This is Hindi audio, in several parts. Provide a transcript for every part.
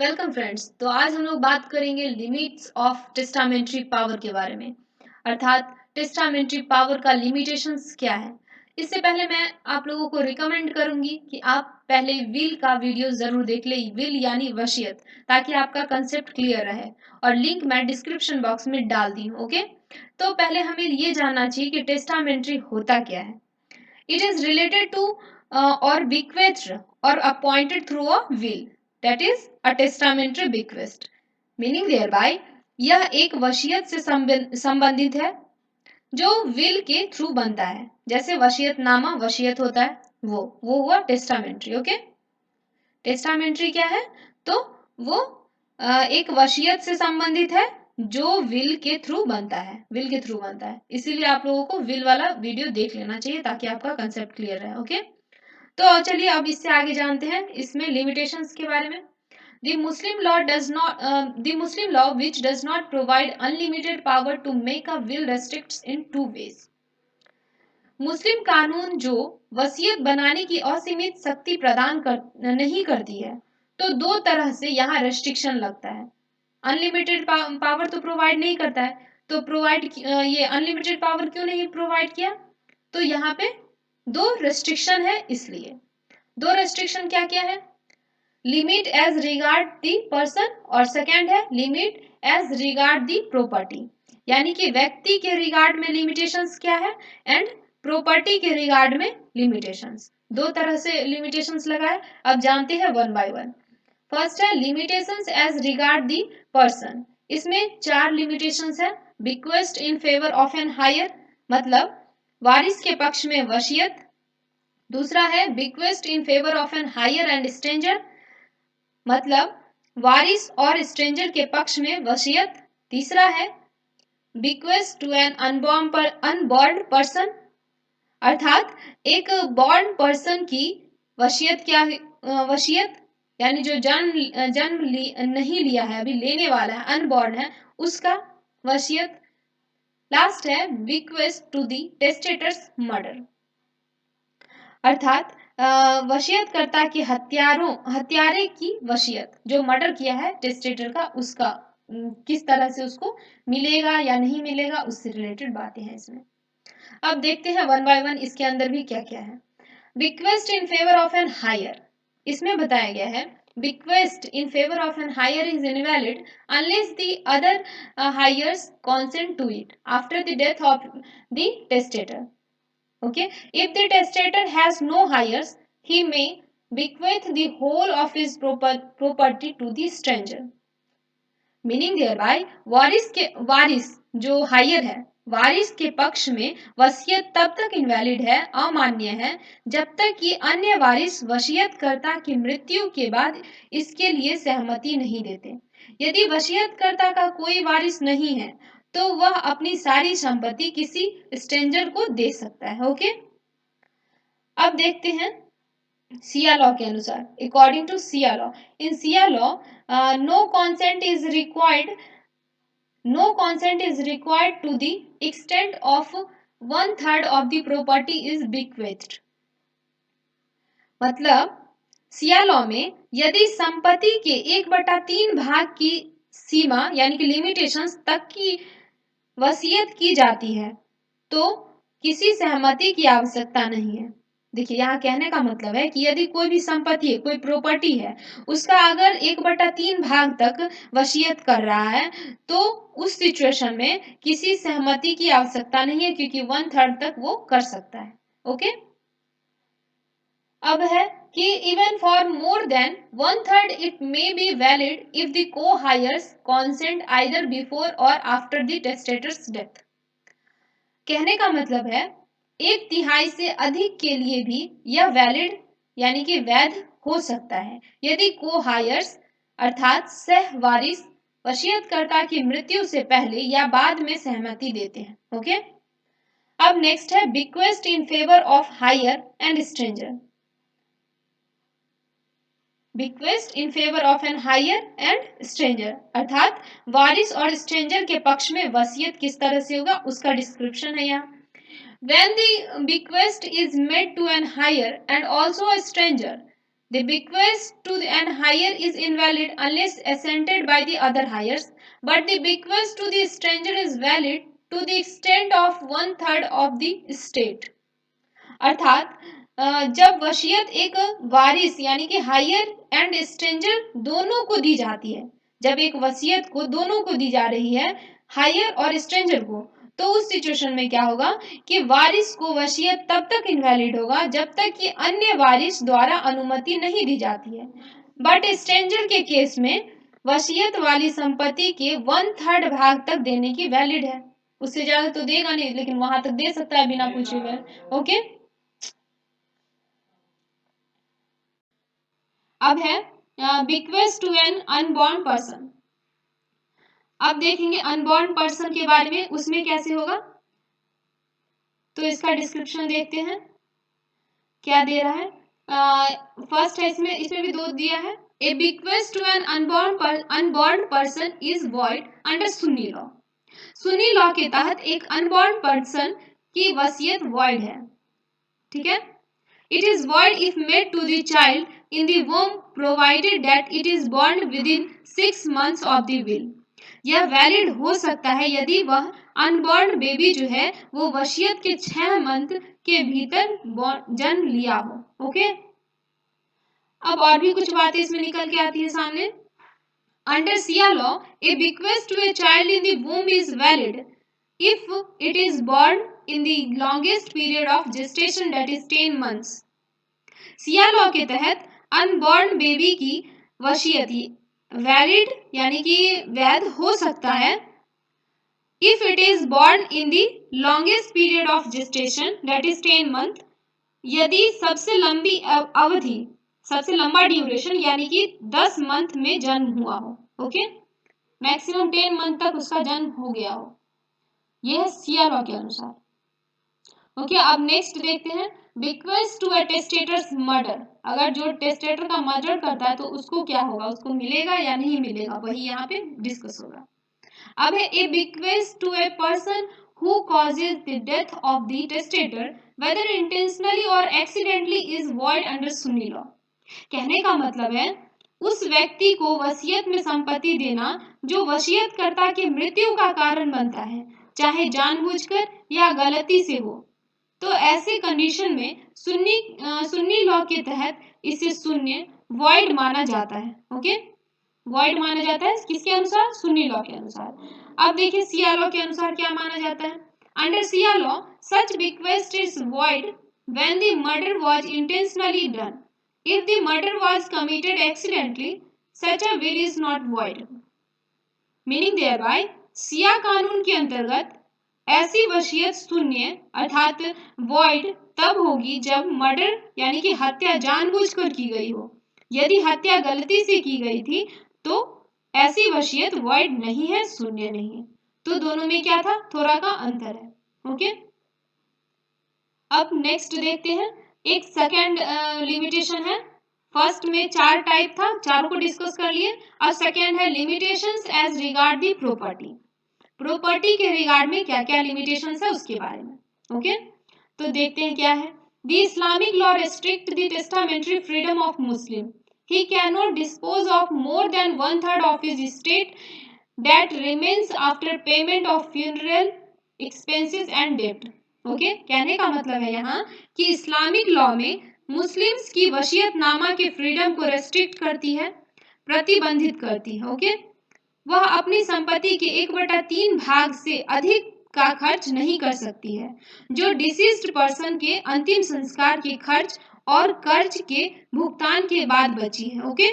Welcome friends. तो आज हम लोग बात करेंगे लिमिट्स ऑफ टेस्टामेंट्री पावर के बारे में, अर्थात टेस्टामेंट्री पावर का लिमिटेशंस क्या है। इससे पहले मैं आप लोगों को रिकमेंड करूंगी कि आप पहले विल का वीडियो जरूर देख ले, विल यानी वसीयत, ताकि आपका कंसेप्ट क्लियर रहे। और लिंक मैं डिस्क्रिप्शन बॉक्स में डाल दी हूँ। ओके, तो पहले हमें ये जानना चाहिए कि टेस्टामेंट्री होता क्या है। It is related to or bequethed or appointed through a will, that is a testamentary bequest, meaning thereby यह एक वसीयत से संबंधित है जो विल के थ्रू बनता है। जैसे वसीयतनामा वसीयत होता है, वो हुआ टेस्टामेंट्री। ओके, टेस्टामेंट्री क्या है? तो वो एक वसीयत से संबंधित है जो विल के थ्रू बनता है, विल के थ्रू बनता है। इसीलिए आप लोगों को विल वाला वीडियो देख लेना चाहिए ताकि आपका कंसेप्ट क्लियर रहे। ओके, तो चलिए अब इससे आगे जानते हैं इसमें लिमिटेशंस के बारे में। The Muslim law does not, the Muslim law which does not provide unlimited power to make a will restricts in two ways. मुस्लिम कानून जो वसीयत बनाने की असीमित शक्ति नहीं करती है, तो दो तरह से यहाँ रेस्ट्रिक्शन लगता है। अनलिमिटेड पावर तो प्रोवाइड नहीं करता है, तो ये अनलिमिटेड पावर क्यों नहीं प्रोवाइड किया? तो यहाँ पे दो रेस्ट्रिक्शन है, इसलिए दो रेस्ट्रिक्शन क्या क्या है? Limit as regard the person, और सेकेंड है limit as regard the property, यानी कि व्यक्ति के रिगार्ड में लिमिटेशंस क्या है एंड प्रॉपर्टी के रिगार्ड में लिमिटेशंस। दो तरह से लिमिटेशंस लगा है। अब जानते हैं वन बाय वन। फर्स्ट है limitations as regard the person. इसमें चार लिमिटेशंस है। Bequest in favour of an heir, मतलब वारिस के पक्ष में वसीयत। दूसरा है bequest in favour of an heir and stranger, मतलब वारिस और स्ट्रेंजर के पक्ष में वसीयत। तीसरा है bequest to an unborn person, अर्थात एक बॉर्न पर्सन की वसीयत वसीयत यानी जो नहीं लिया है, अभी लेने वाला है, अनबॉर्न है, उसका वसीयत। लास्ट है बिक्वेस्ट टू दी टेस्टेटर्स मर्डर, अर्थात वसीयतकर्ता के हत्यारे की वसीयत, जो मर्डर किया है टेस्टेटर का, उसका किस तरह से उसको मिलेगा या नहीं मिलेगा, उससे रिलेटेड बातें हैं इसमें। अब देखते हैं वन बाय वन इसके अंदर भी क्या क्या है। Bequest in favour of an heir, इसमें बताया गया है bequest in favour of an heir is invalid unless the other heirs consent to it after the death of the testator. Okay, if the testator has no heirs, he may bequeath the whole of his property to the stranger, meaning thereby वारिस जो हायर है, वारिस के पक्ष में वसीयत तब तक इनवैलिड है, अमान्य है, जब तक कि अन्य वारिस वसीयतकर्ता की मृत्यु के बाद इसके लिए सहमति नहीं देते। यदि वसीयतकर्ता का कोई वारिस नहीं है तो वह अपनी सारी संपत्ति किसी स्ट्रेंजर को दे सकता है। ओके, अब देखते हैं सिया लॉ के अनुसार। According to Shia law, in Shia law no consent is required, no consent is required to the extent of 1/3 of the property is bequeathed, मतलब सिया लॉ में यदि संपत्ति के 1/3 भाग की सीमा यानी कि लिमिटेशंस तक की वसीयत की जाती है तो किसी सहमति की आवश्यकता नहीं है। देखिए, यहाँ कहने का मतलब है कि यदि कोई भी संपत्ति है, कोई प्रॉपर्टी है, उसका अगर 1/3 भाग तक वसीयत कर रहा है तो उस सिचुएशन में किसी सहमति की आवश्यकता नहीं है, क्योंकि 1/3 तक वो कर सकता है। ओके, अब है कि even for more than 1/3 it may be valid if the co-heirs consent either before or after the testator's death. कहने का मतलब है 1/3 से अधिक के लिए भी यह वैलिड यानी कि वैध हो सकता है यदि को-हायर्स अर्थात सहवारिस वसीयतकर्ता की मृत्यु से पहले या बाद में सहमति देते हैं। ओके, अब नेक्स्ट है bequest in favour of heir and stranger. Bequest in favour of an heir and stranger, अर्थात वारिस और स्ट्रेंजर के पक्ष में वसीयत किस तरह से होगा उसका डिस्क्रिप्शन है यहाँ। When the bequest is made to an higher and also a stranger, The bequest to an heir is invalid unless assented by the other heirs, but the bequest to the stranger is valid to the extent of 1/3 of the estate. अर्थात जब वसीयत एक वारिस यानी कि हायर एंड स्ट्रेंजर दोनों को दी जाती है, जब एक वसीयत को दोनों को दी जा रही है, हायर और स्ट्रेंजर को, तो उस सिचुएशन में क्या होगा कि वारिस को वसीयत तब तक इनवैलिड होगा जब तक कि अन्य वारिस द्वारा अनुमति नहीं दी जाती है। बट स्ट्रेंजर के केस में वसीयत वाली संपत्ति के 1/3 भाग तक देने की वैलिड है। उससे ज्यादा तो देगा नहीं, लेकिन वहां तक दे सकता है बिना पूछे हुए। ओके, अब है bequest to an unborn person. अब देखेंगे अनबॉर्न पर्सन के बारे में, उसमें कैसे होगा, तो इसका डिस्क्रिप्शन देखते हैं क्या दे रहा है। फर्स्ट है इसमें भी दो दिया है। A bequest to an unborn person is void under Sunni law. Sunni law के तहत एक अनबॉर्न पर्सन की वसीयत वॉइड है, ठीक है। It is void if made to the child in the womb provided that it is born within 6 months of the will. यह वैलिड हो सकता है यदि वह अनबॉर्न बेबी जो है वो वसीयत के 6 मंथ के भीतर जन्म लिया हो। ओके, अब और भी कुछ बातें इसमें निकल के आती है सामने। Under Shia law, a bequest to a child in the womb is valid if it is born in the longest period of gestation, that is 10 months. Siya law के तहत अनबॉर्न बेबी की वसीयत वैलिड यानी कि वैध हो सकता है if it is born in the longest period of gestation, that is 10 month, यदि सबसे लंबी अवधि, सबसे लंबा ड्यूरेशन यानी कि 10 मंथ में जन्म हुआ हो। ओके, मैक्सिमम 10 मंथ तक उसका जन्म हो गया हो, यह सिया लॉ के अनुसार। ओके, अब नेक्स्ट देखते हैं बिक्वेस्ट टू अ टेस्टेटर्स मर्डर। अगर जो टेस्टेटर का मर्डर करता है तो उसको क्या होगा, उसको मिलेगा या नहीं मिलेगा, वही यहाँ पे डिस्कस होगा। अब है a bequest to a person who causes the death of the testator whether intentionally or accidentally is void under Sunni law. कहने का मतलब है उस व्यक्ति को वसीयत में संपत्ति देना जो वसीयतकर्ता की मृत्यु का कारण बनता है, चाहे जानबूझकर या गलती से हो, तो ऐसे कंडीशन में सुन्नी लॉ के तहत इसे शून्य वॉइड माना जाता है। ओके, वॉइड माना जाता है किसके अनुसार, सुन्नी लॉ के अनुसार। अब देखिए सिया लॉ के अनुसार क्या माना जाता है। Under Siya law such bequest is void when the murder was intentionally done. If the murder was committed accidentally such a will is not void, meaning thereby Siya कानून के अंतर्गत ऐसी वसीयत शून्य अर्थात वॉइड तब होगी जब मर्डर यानी कि हत्या जानबूझकर की गई हो। यदि हत्या गलती से की गई थी तो ऐसी वसीयत वॉइड नहीं है, शून्य नहीं है। तो दोनों में क्या था, थोड़ा का अंतर है। ओके, अब नेक्स्ट देखते हैं एक सेकेंड लिमिटेशन है। फर्स्ट में 4 टाइप था, चारों को डिस्कस कर लिए। अब सेकेंड है limitations as regard the property. Property के रिगार्ड में क्या क्या लिमिटेशंस है उसके बारे में। ओके, तो देखते हैं क्या है। The Islamic law restrict the testamentary freedom of Muslim. He can not dispose of more than 1/3 of his estate that remains after payment of funeral expenses and डेब्ट। ओके, कहने का मतलब है यहाँ कि इस्लामिक लॉ में मुस्लिम्स की वसीयतनामा के फ्रीडम को रेस्ट्रिक्ट करती है, प्रतिबंधित करती है। ओके, वह अपनी संपत्ति के 1/3 भाग से अधिक का खर्च नहीं कर सकती है जो डिसीज्ड पर्सन के अंतिम संस्कार के खर्च और कर्ज के भुगतान के बाद बची है। ओके,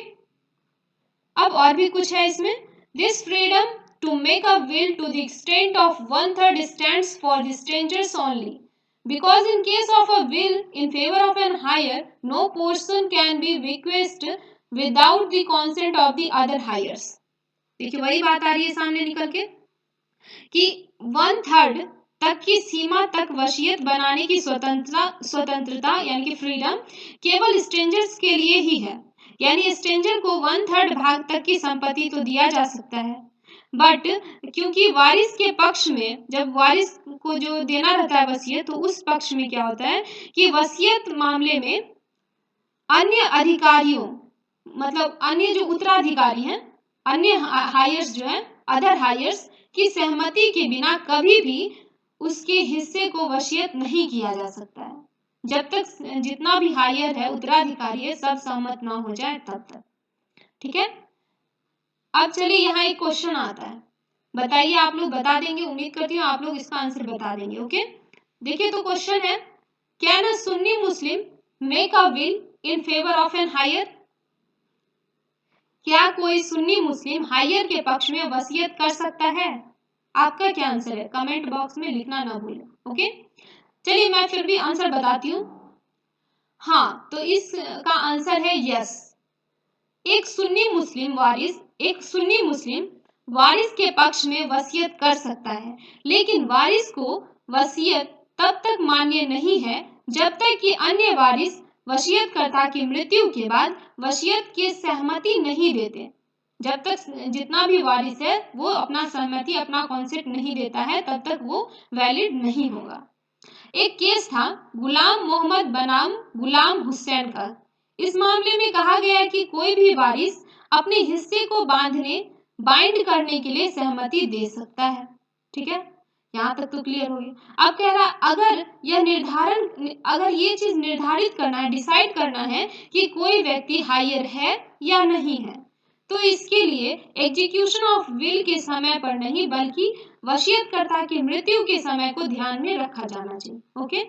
अब और भी कुछ है इसमें। This freedom to make a will to the extent of 1/3 stands for the strangers only because in case of a will in favor of an heir no portion can be bequeathed without the consent of the other heirs। देखिए वही बात आ रही है सामने निकल के कि 1/3 तक की सीमा तक वसीयत बनाने की स्वतंत्रता यानी कि फ्रीडम केवल स्ट्रेंजर्स के लिए ही है। यानी स्ट्रेंजर को 1/3 भाग तक की संपत्ति तो दिया जा सकता है, बट क्योंकि वारिस के पक्ष में, जब वारिस को जो देना रहता है वसीयत, तो उस पक्ष में क्या होता है कि वसीयत मामले में अन्य अधिकारियों, मतलब अन्य जो उत्तराधिकारी हैं, अन्य हायर्स जो हैं, अदर हायर्स की सहमति के बिना कभी भी उसके हिस्से को वसीयत नहीं किया जा सकता है। जब तक जितना भी हायर है, उत्तराधिकारी है, सब सहमत ना हो जाए तब तक। ठीक है। अब चलिए यहाँ एक क्वेश्चन आता है, बताइए, आप लोग बता देंगे, उम्मीद करती हूँ आप लोग इसका आंसर बता देंगे। ओके, देखिए तो क्वेश्चन है, can a Sunni Muslim make a will in favour of an heir? क्या कोई सुन्नी मुस्लिम हायर के पक्ष में वसीयत कर सकता है? आपका क्या आंसर है? कमेंट बॉक्स में लिखना ना भूलें। ओके, चलिए मैं फिर भी आंसर बताती हूँ। हाँ, तो इसका आंसर है यस। एक सुन्नी मुस्लिम वारिस के पक्ष में वसीयत कर सकता है, लेकिन वारिस को वसीयत तब तक मान्य नहीं है जब तक कि अन्य वारिस वसीयतकर्ता की मृत्यु के बाद वसीयत की सहमति नहीं देते। जब तक जितना भी वारिस है वो अपना सहमति, अपना कॉन्सेंट नहीं देता है, तब तक वो वैलिड नहीं होगा। एक केस था गुलाम मोहम्मद बनाम गुलाम हुसैन का। इस मामले में कहा गया कि कोई भी वारिस अपने हिस्से को बाइंड करने के लिए सहमति दे सकता है। ठीक है, यहाँ तक तो क्लियर हो गया। अब कह रहा अगर ये चीज निर्धारित करना है, डिसाइड करना है कि कोई व्यक्ति हायर है या नहीं है, तो इसके लिए एग्जीक्यूशन ऑफ विल के समय पर नहीं बल्कि वसीयतकर्ता की मृत्यु के समय को ध्यान में रखा जाना चाहिए। ओके,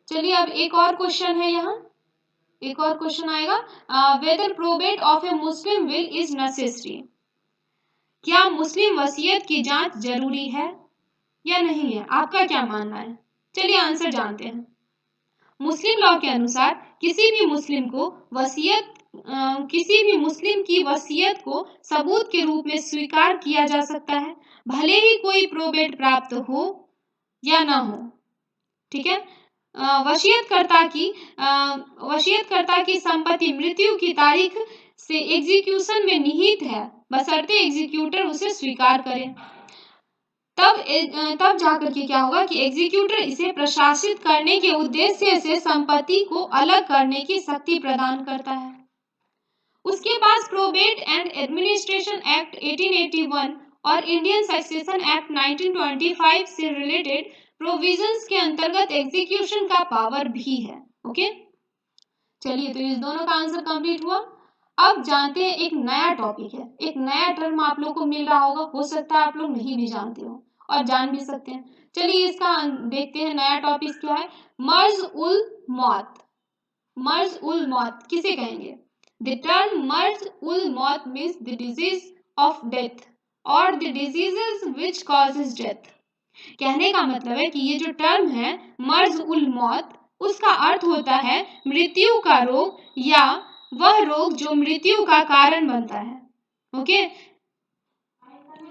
चलिए अब एक और क्वेश्चन है, यहाँ एक और क्वेश्चन आएगा, whether probate of a Muslim will is necessary? क्या मुस्लिम वसीयत की जांच जरूरी है या नहीं है? आपका क्या मानना है? चलिए आंसर जानते हैं। मुस्लिम लॉ के अनुसार किसी भी मुस्लिम की वसीयत को सबूत के रूप में स्वीकार किया जा सकता है, भले ही कोई प्रोबेट प्राप्त हो या ना हो। ठीक है, वसीयतकर्ता की संपत्ति मृत्यु की तारीख से एग्जीक्यूशन में निहित है, बशर्ते एग्जीक्यूटर उसे स्वीकार करे। तब जाकर के क्या होगा कि एग्जीक्यूटर इसे प्रशासित करने के उद्देश्य से संपत्ति को अलग करने की शक्ति प्रदान करता है। उसके पास प्रोबेट एंड एडमिनिस्ट्रेशन एक्ट 1881 और इंडियन सक्सेशन एक्ट 1925 से रिलेटेड प्रोविजंस के अंतर्गत एग्जीक्यूशन का पावर भी है। ओके, चलिए तो इस दोनों का आंसर कंप्लीट हुआ। अब जानते हैं, एक नया टॉपिक है, एक नया टर्म आप लोग को मिल रहा होगा, हो सकता है आप लोग नहीं भी जानते हो और जान भी सकते हैं। चलिए इसका देखते हैं, नया टॉपिक क्या है। मर्ज उल मौत। मर्ज उल मौत किसे कहेंगे? The term मर्ज उल मौत means the disease of death or the diseases which causes death। कहने का मतलब है कि ये जो टर्म है मर्ज उल मौत, उसका अर्थ होता है मृत्यु का रोग या वह रोग जो मृत्यु का कारण बनता है। ओके,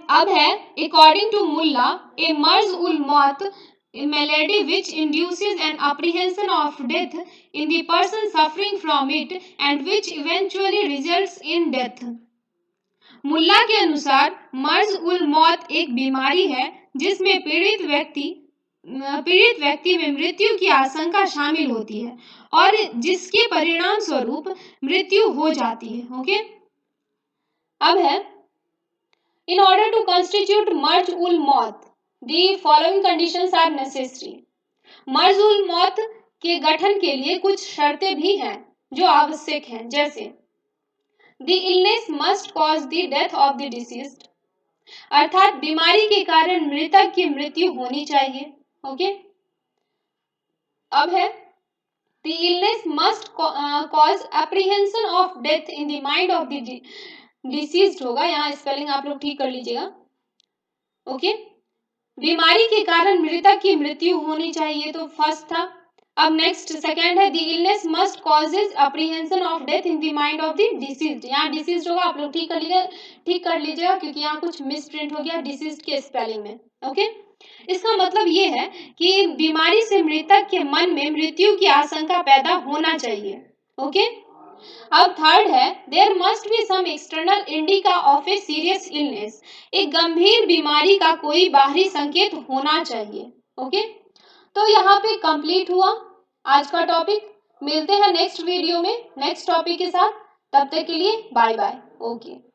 अब है, अकॉर्डिंग टू मुल्ला, ए मर्ज उल मौत a malady which induces an apprehension of death in the person suffering from it and which eventually results in death। मुल्ला के अनुसार मर्ज उल मौत एक बीमारी है जिसमें पीड़ित व्यक्ति में मृत्यु की आशंका शामिल होती है और जिसके परिणाम स्वरूप मृत्यु हो जाती है। ओके, अब है, इन ऑर्डर टू कंस्टिट्यूट मर्ज उल मौत the following conditions are necessary। मर्ज उल मौत के गठन के लिए कुछ शर्तें भी हैं जो आवश्यक हैं, जैसे the illness must cause the death of the deceased, अर्थात बीमारी के कारण मृतक की मृत्यु होनी चाहिए। ओके, अब है, the illness must cause apprehension of death in the mind of the deceased होगा, यहाँ स्पेलिंग आप लोग ठीक कर लीजिएगा। ओके, बीमारी के कारण मृतक की मृत्यु होनी चाहिए, तो फर्स्ट था। अब नेक्स्ट सेकंड है, the illness must causes apprehension of death in the mind of the deceased. यहाँ डिसीज्ड होगा, आप लोग ठीक कर लीजिएगा क्योंकि यहाँ कुछ मिस प्रिंट हो गया डिसीज्ड के स्पेलिंग में। ओके, इसका मतलब ये है कि बीमारी से मृतक के मन में मृत्यु की आशंका पैदा होना चाहिए। ओके, अब थर्ड है, there must be some external indicia of a serious illness, एक गंभीर बीमारी का कोई बाहरी संकेत होना चाहिए। ओके, तो यहाँ पे कंप्लीट हुआ आज का टॉपिक। मिलते हैं नेक्स्ट वीडियो में नेक्स्ट टॉपिक के साथ। तब तक के लिए बाय बाय। ओके।